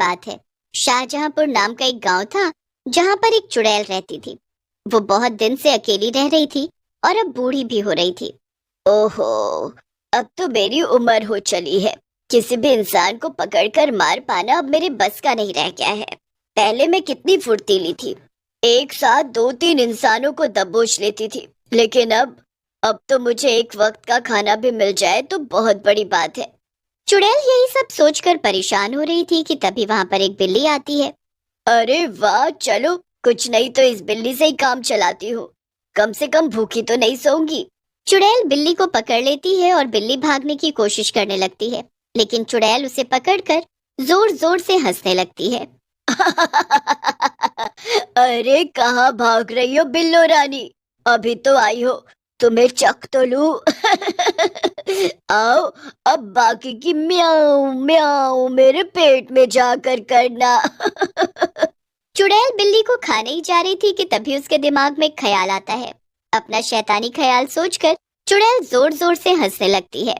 बात है। शाहजहांपुर नाम का एक गांव था जहां पर एक चुड़ैल रहती थी। वो बहुत दिन से अकेली रह रही थी और अब बूढ़ी भी हो रही थी। ओहो, अब तो मेरी उम्र हो चली है। किसी भी इंसान को पकड़कर मार पाना अब मेरे बस का नहीं रह गया है। पहले मैं कितनी फुर्तीली थी, एक साथ 2-3 इंसानों को दबोच लेती थी, लेकिन अब तो मुझे एक वक्त का खाना भी मिल जाए तो बहुत बड़ी बात है। चुड़ैल यही सब सोचकर परेशान हो रही थी कि तभी वहां पर एक बिल्ली आती है। अरे वाह, चलो कुछ नहीं तो इस बिल्ली से ही काम चलाती हूँ, कम से कम भूखी तो नहीं सोऊंगी। चुड़ैल बिल्ली को पकड़ लेती है और बिल्ली भागने की कोशिश करने लगती है, लेकिन चुड़ैल उसे पकड़कर जोर जोर से हंसने लगती है। अरे कहाँ भाग रही हो बिल्लो रानी, अभी तो आई हो, तुम्हें चख तो लूं। आओ, अब बाकी की म्याऊ म्याऊ मेरे पेट में जाकर करना। चुड़ैल बिल्ली को खाने ही जा रही थी कि तभी उसके दिमाग में एक ख्याल आता है। अपना शैतानी ख्याल सोचकर चुड़ैल जोर जोर से हंसने लगती है।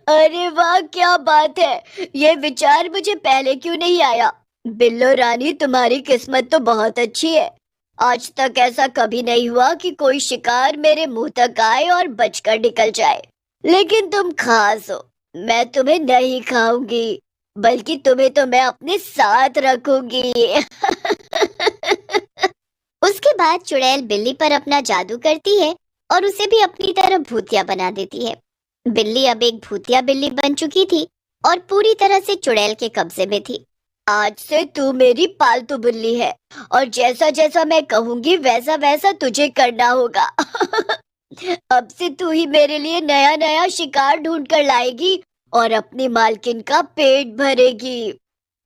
अरे वाह, क्या बात है, ये विचार मुझे पहले क्यों नहीं आया। बिल्लो रानी, तुम्हारी किस्मत तो बहुत अच्छी है। आज तक ऐसा कभी नहीं हुआ कि कोई शिकार मेरे मुंह तक आए और बचकर निकल जाए। लेकिन तुम खास हो, मैं तुम्हें नहीं खाऊंगी, बल्कि तुम्हें तो मैं अपने साथ रखूंगी। उसके बाद चुड़ैल बिल्ली पर अपना जादू करती है और उसे भी अपनी तरह भूतिया बना देती है। बिल्ली अब एक भूतिया बिल्ली बन चुकी थी और पूरी तरह से चुड़ैल के कब्जे में थी। आज से तू मेरी पालतू बिल्ली है और जैसा जैसा मैं कहूंगी वैसा वैसा तुझे करना होगा। अब से तू ही मेरे लिए नया नया शिकार ढूंढ कर लाएगी और अपनी मालकिन का पेट भरेगी।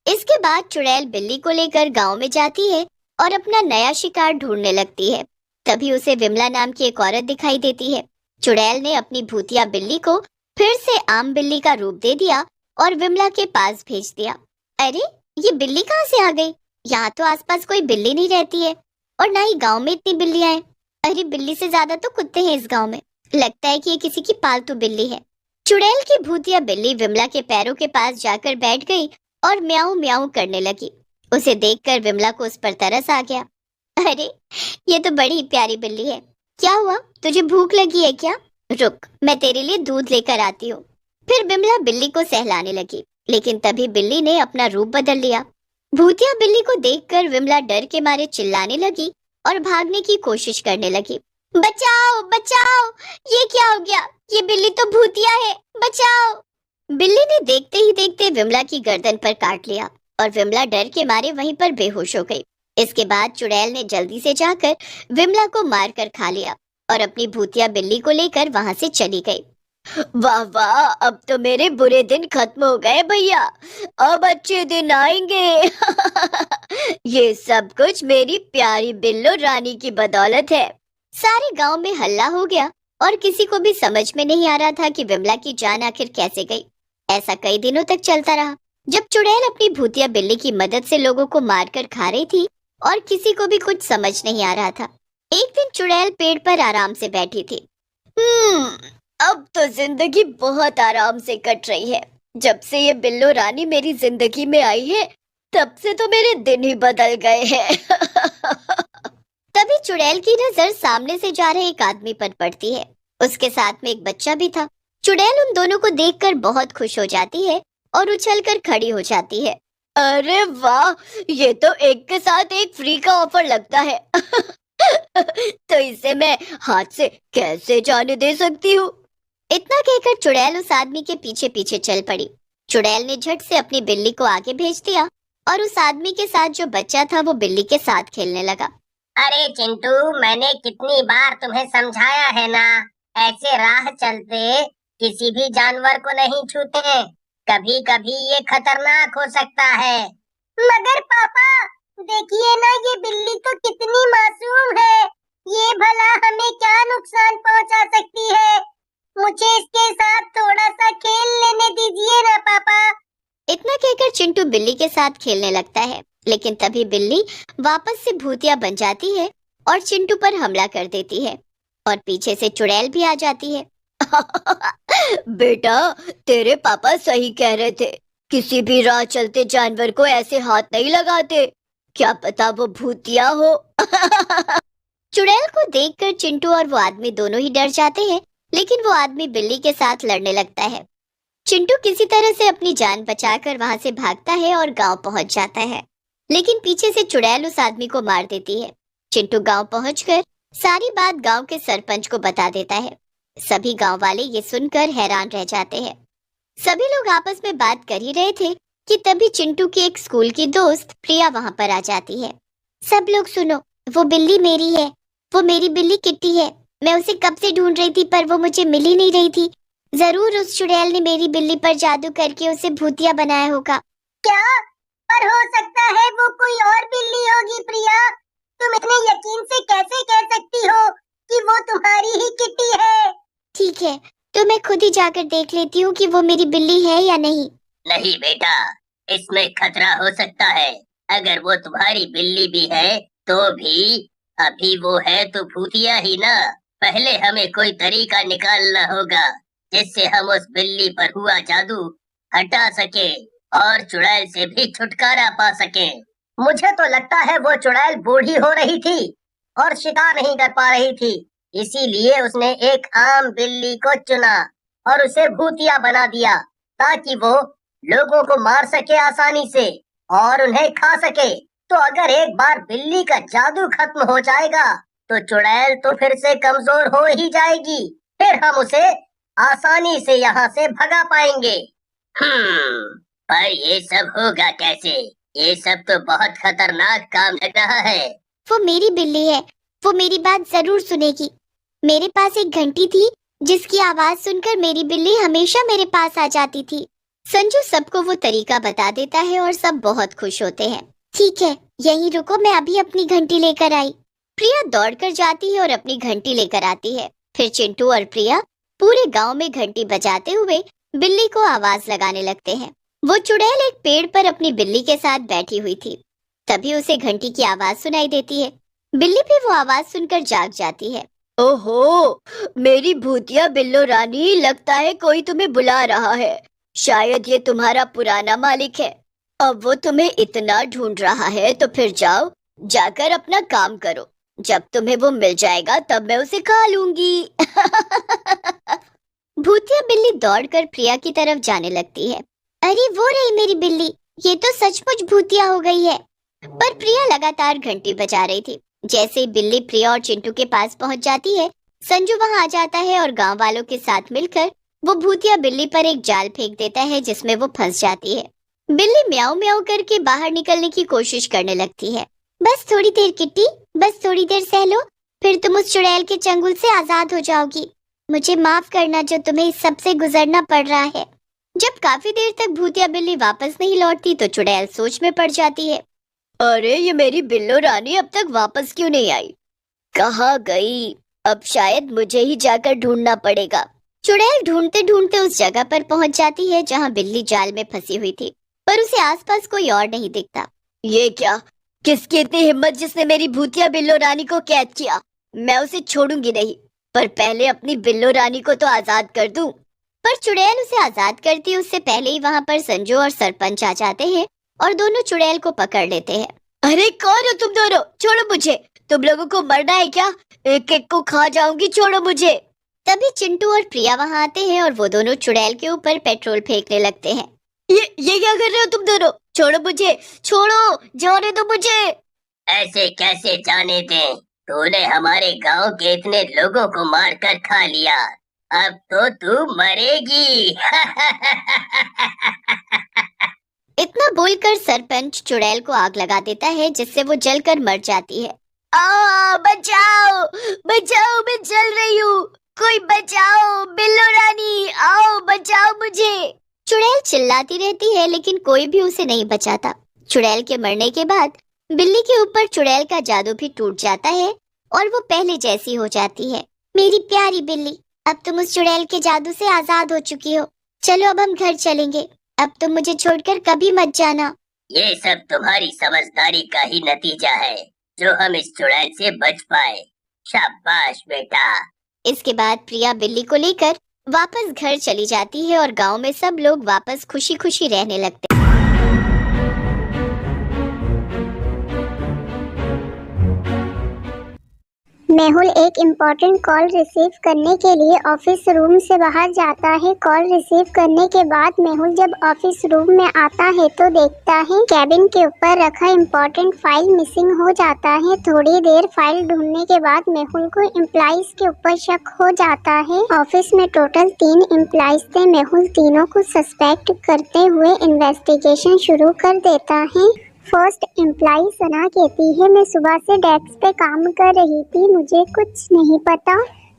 इसके बाद चुड़ैल बिल्ली को लेकर गांव में जाती है और अपना नया शिकार ढूंढने लगती है। तभी उसे विमला नाम की एक औरत दिखाई देती है। चुड़ैल ने अपनी भूतिया बिल्ली को फिर से आम बिल्ली का रूप दे दिया और विमला के पास भेज दिया। अरे, ये बिल्ली कहाँ से आ गई? यहाँ तो आसपास कोई बिल्ली नहीं रहती है और ना ही गांव में इतनी बिल्लियां हैं। अरे, बिल्ली से ज्यादा तो कुत्ते हैं इस गांव में। लगता है कि ये किसी की पालतू बिल्ली है। चुड़ैल की भूतिया बिल्ली विमला के पैरों के पास जाकर बैठ गई और म्याऊं म्याऊं करने लगी। उसे देखकर विमला को उस पर तरस आ गया। अरे, ये तो बड़ी प्यारी बिल्ली है। क्या हुआ, तुझे भूख लगी है क्या? रुक, मैं तेरे लिए दूध लेकर आती हूँ। फिर विमला बिल्ली को सहलाने लगी, लेकिन तभी बिल्ली ने अपना रूप बदल लिया। भूतिया बिल्ली को देखकर विमला डर के मारे चिल्लाने लगी और भागने की कोशिश करने लगी। बचाओ बचाओ, ये क्या हो गया? ये बिल्ली तो भूतिया है, बचाओ। बिल्ली ने देखते ही देखते विमला की गर्दन पर काट लिया और विमला डर के मारे वहीं पर बेहोश हो गई। इसके बाद चुड़ैल ने जल्दी से जाकर विमला को मारकर खा लिया और अपनी भूतिया बिल्ली को लेकर वहां से चली गई। वाह वाह, अब तो मेरे बुरे दिन खत्म हो गए भैया, अब अच्छे दिन आएंगे। ये सब कुछ मेरी प्यारी बिल्लो रानी की बदौलत है। सारे गांव में हल्ला हो गया और किसी को भी समझ में नहीं आ रहा था कि विमला की जान आखिर कैसे गई। ऐसा कई दिनों तक चलता रहा, जब चुड़ैल अपनी भूतिया बिल्ली की मदद से लोगों को मारकर खा रही थी और किसी को भी कुछ समझ नहीं आ रहा था। एक दिन चुड़ैल पेड़ पर आराम से बैठी थी। अब तो जिंदगी बहुत आराम से कट रही है। जब से ये बिल्लो रानी मेरी जिंदगी में आई है, तब से तो मेरे दिन ही बदल गए हैं। तभी चुड़ैल की नजर सामने से जा रहे एक आदमी पर पड़ती है। उसके साथ में एक बच्चा भी था। चुड़ैल उन दोनों को देखकर बहुत खुश हो जाती है और उछलकर खड़ी हो जाती है। अरे वाह, ये तो एक के साथ एक फ्री का ऑफर लगता है। तो इसे मैं हाथ से कैसे जाने दे सकती हूँ? इतना कहकर चुड़ैल उस आदमी के पीछे पीछे चल पड़ी। चुड़ैल ने झट से अपनी बिल्ली को आगे भेज दिया और उस आदमी के साथ जो बच्चा था वो बिल्ली के साथ खेलने लगा। अरे चिंटू, मैंने कितनी बार तुम्हें समझाया है ना, ऐसे राह चलते किसी भी जानवर को नहीं छूते, कभी कभी ये खतरनाक हो सकता है। मगर पापा, देखिए ना, ये बिल्ली तो कितनी मासूम है, ये भला हमें क्या नुकसान पहुंचा सकती है? मुझे इसके साथ थोड़ा सा खेल लेने दीजिए ना पापा। इतना कहकर चिंटू बिल्ली के साथ खेलने लगता है, लेकिन तभी बिल्ली वापस से भूतिया बन जाती है और चिंटू पर हमला कर देती है और पीछे से चुड़ैल भी आ जाती है। बेटा, तेरे पापा सही कह रहे थे, किसी भी राह चलते जानवर को ऐसे हाथ नहीं लगाते, क्या पता वो भूतिया हो। चुड़ैल को देखकर चिंटू और वो आदमी दोनों ही डर जाते हैं, लेकिन वो आदमी बिल्ली के साथ लड़ने लगता है। चिंटू किसी तरह से अपनी जान बचाकर वहां से भागता है और गांव पहुंच जाता है, लेकिन पीछे से चुड़ैल उस आदमी को मार देती है। चिंटू गांव पहुंचकर सारी बात गांव के सरपंच को बता देता है। सभी गांव वाले ये सुनकर हैरान रह जाते हैं। सभी लोग आपस में बात कर ही रहे थे कि तभी चिंटू की एक स्कूल की दोस्त प्रिया वहां पर आ जाती है। सब लोग सुनो, वो बिल्ली मेरी है, वो मेरी बिल्ली किट्टी है। मैं उसे कब से ढूंढ रही थी पर वो मुझे मिल ही नहीं रही थी। जरूर उस चुड़ैल ने मेरी बिल्ली पर जादू करके उसे भूतिया बनाया होगा। क्या? पर हो सकता है वो कोई और बिल्ली होगी प्रिया। तुम इतने यकीन से कैसे कह सकती हो कि वो तुम्हारी ही किट्टी है? ठीक है, तो मैं खुद ही जाकर देख लेती हूँ कि वो मेरी बिल्ली है या नहीं। नहीं बेटा, इसमें खतरा हो सकता है। अगर वो तुम्हारी बिल्ली भी है तो भी अभी वो है तो भूतिया ही ना। पहले हमें कोई तरीका निकालना होगा जिससे हम उस बिल्ली पर हुआ जादू हटा सके और चुड़ैल से भी छुटकारा पा सके। मुझे तो लगता है वो चुड़ैल बूढ़ी हो रही थी और शिकार नहीं कर पा रही थी, इसीलिए उसने एक आम बिल्ली को चुना और उसे भूतिया बना दिया ताकि वो लोगों को मार सके आसानी से और उन्हें खा सके। तो अगर एक बार बिल्ली का जादू खत्म हो जाएगा तो चुड़ैल तो फिर से कमजोर हो ही जाएगी, फिर हम उसे आसानी से यहाँ से भगा पाएंगे। पर ये सब होगा कैसे? ये सब तो बहुत खतरनाक काम लग रहा है। वो मेरी बिल्ली है, वो मेरी बात जरूर सुनेगी। मेरे पास एक घंटी थी जिसकी आवाज सुनकर मेरी बिल्ली हमेशा मेरे पास आ जाती थी। संजू सबको वो तरीका बता देता है और सब बहुत खुश होते हैं। ठीक है, यहीं रुको, मैं अभी अपनी घंटी लेकर आई। प्रिया दौड़कर जाती है और अपनी घंटी लेकर आती है। फिर चिंटू और प्रिया पूरे गांव में घंटी बजाते हुए बिल्ली को आवाज लगाने लगते हैं। वो चुड़ैल एक पेड़ पर अपनी बिल्ली के साथ बैठी हुई थी। तभी उसे घंटी की आवाज सुनाई देती है। बिल्ली भी वो आवाज सुनकर जाग जाती है। ओहो, मेरी भूतिया बिल्लो रानी, लगता है कोई तुम्हें बुला रहा है। शायद ये तुम्हारा पुराना मालिक है। अब वो तुम्हें इतना ढूंढ रहा है तो फिर जाओ, जाकर अपना काम करो। जब तुम्हें वो मिल जाएगा तब मैं उसे खा लूंगी। भूतिया बिल्ली दौड़कर प्रिया की तरफ जाने लगती है। अरे वो रही मेरी बिल्ली, ये तो सचमुच भूतिया हो गई है। पर प्रिया लगातार घंटी बजा रही थी। जैसे ही बिल्ली प्रिया और चिंटू के पास पहुंच जाती है, संजू वहां आ जाता है और गांव वालों के साथ मिलकर वो भूतिया बिल्ली पर एक जाल फेंक देता है जिसमें वो फंस जाती है। बिल्ली म्याऊ म्याऊ करके बाहर निकलने की कोशिश करने लगती है। बस थोड़ी देर किट्टी, बस थोड़ी देर सह लो, फिर तुम उस चुड़ैल के चंगुल से आजाद हो जाओगी। मुझे माफ करना जो तुम्हें इस सब से गुजरना पड़ रहा है। जब काफी देर तक भूतिया बिल्ली वापस नहीं लौटती तो चुड़ैल सोच में पड़ जाती है। अरे ये मेरी बिल्लो रानी अब तक वापस क्यों नहीं आई? कहाँ गई? अब शायद मुझे ही जाकर ढूंढना पड़ेगा। चुड़ैल ढूंढते ढूंढते उस जगह पर पहुंच जाती है जहां बिल्ली जाल में फंसी हुई थी, पर उसे आसपास कोई और नहीं दिखता। ये क्या? किसकी इतनी हिम्मत जिसने मेरी भूतिया बिल्लो रानी को कैद किया? मैं उसे छोड़ूंगी नहीं, पर पहले अपनी बिल्लो रानी को तो आजाद कर दूं। पर चुड़ैल उसे आजाद करती है उससे पहले ही वहां पर संजू और सरपंच आ जाते हैं और दोनों चुड़ैल को पकड़ लेते हैं। अरे कौन हो तुम दोनों? छोड़ो मुझे। तुम लोगों को मरना है क्या? एक एक को खा जाऊंगी, छोड़ो मुझे। तभी चिंटू और प्रिया वहां आते हैं और वो दोनों चुड़ैल के ऊपर पेट्रोल फेंकने लगते हैं। ये क्या कर रहे हो तुम दोनों? छोड़ो मुझे, छोड़ो, जाने दो मुझे। ऐसे कैसे जाने दें? तूने हमारे गांव के इतने लोगों को मारकर खा लिया, अब तो तू मरेगी। इतना बोलकर सरपंच चुड़ैल को आग लगा देता है जिससे वो जलकर मर जाती है। बचाओ, बचाओ, मैं जल रही हूँ, कोई बचाओ, बिल्लो रानी आओ, बचाओ मुझे। चुड़ैल चिल्लाती रहती है लेकिन कोई भी उसे नहीं बचाता। चुड़ैल के मरने के बाद बिल्ली के ऊपर चुड़ैल का जादू भी टूट जाता है और वो पहले जैसी हो जाती है। मेरी प्यारी बिल्ली, अब तुम उस चुड़ैल के जादू से आजाद हो चुकी हो। चलो अब हम घर चलेंगे, अब तुम मुझे छोड़कर कभी मत जाना। ये सब तुम्हारी समझदारी का ही नतीजा है जो हम इस चुड़ैल से बच पाए। शाबाश बेटा। इसके बाद प्रिया बिल्ली को लेकर वापस घर चली जाती है और गांव में सब लोग वापस खुशी खुशी रहने लगते। मेहुल एक इम्पोर्टेंट कॉल रिसीव करने के लिए ऑफिस रूम से बाहर जाता है। कॉल रिसीव करने के बाद मेहुल जब ऑफिस रूम में आता है तो देखता है कैबिन के ऊपर रखा इम्पोर्टेंट फाइल मिसिंग हो जाता है। थोड़ी देर फाइल ढूंढने के बाद मेहुल को एम्प्लॉइज के ऊपर शक हो जाता है। ऑफिस में टोटल 3 एम्प्लॉइज थे। मेहुल तीनों को सस्पेक्ट करते हुए इन्वेस्टिगेशन शुरू कर देता है। फर्स्ट एम्प्लॉय सना कहती है, मैं सुबह से डेस्क पे काम कर रही थी, मुझे कुछ नहीं पता।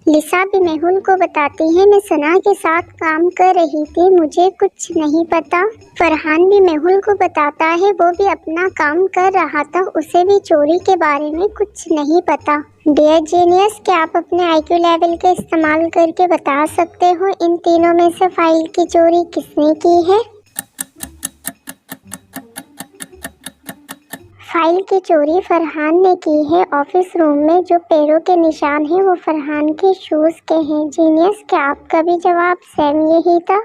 लिसा भी मेहुल को बताती है, मैं सना के साथ काम कर रही थी, मुझे कुछ नहीं पता। फरहान भी मेहुल को बताता है वो भी अपना काम कर रहा था, उसे भी चोरी के बारे में कुछ नहीं पता। डियर जीनियस, क्या आप अपने IQ लेवल का इस्तेमाल करके बता सकते हो इन तीनों में से फाइल की चोरी किसने की है? फाइल की चोरी फरहान ने की है। ऑफिस रूम में जो पैरों के निशान हैं वो फरहान के शूज के हैं। जीनियस, क्या आपका भी जवाब सेम यही था?